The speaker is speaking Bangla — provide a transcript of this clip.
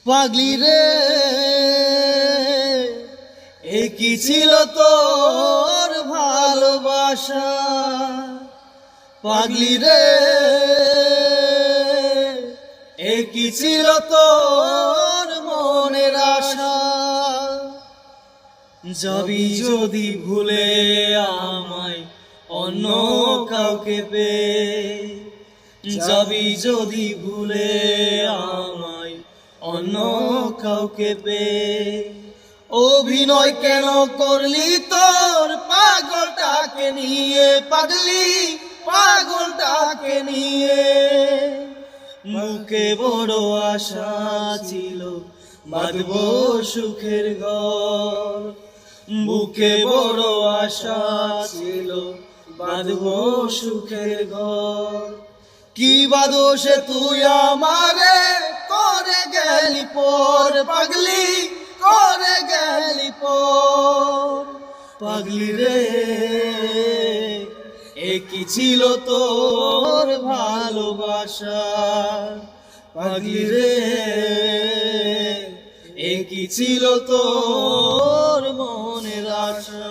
পাগলি রে এ কি ছিল তোর ভালোবাসা, পাগলি রে এ কি ছিল তোর মনের আশা। যাবি যদি ভুলে আমায় অন্য কাউকে পেয়ে, যাবি যদি ভুলে আমায় অন্য কাউকে পেয়ে, অভিনয় কেন করলি তোর পাগলটাকে নিয়ে, পাগলি পাগলটাকে নিয়ে। মুখে বড় আশা ছিল বাঁধব সুখের ঘর, বুকে বড় আশা ছিল বাঁধব সুখের ঘর। কি বাদোষে তুই আমারে করে গেলি পর, পাগলি করে গেলি পর। পাগলি রে এ কি ছিল তোর ভালোবাসা, পাগলি রে এ কি ছিল তোর মনের আশা।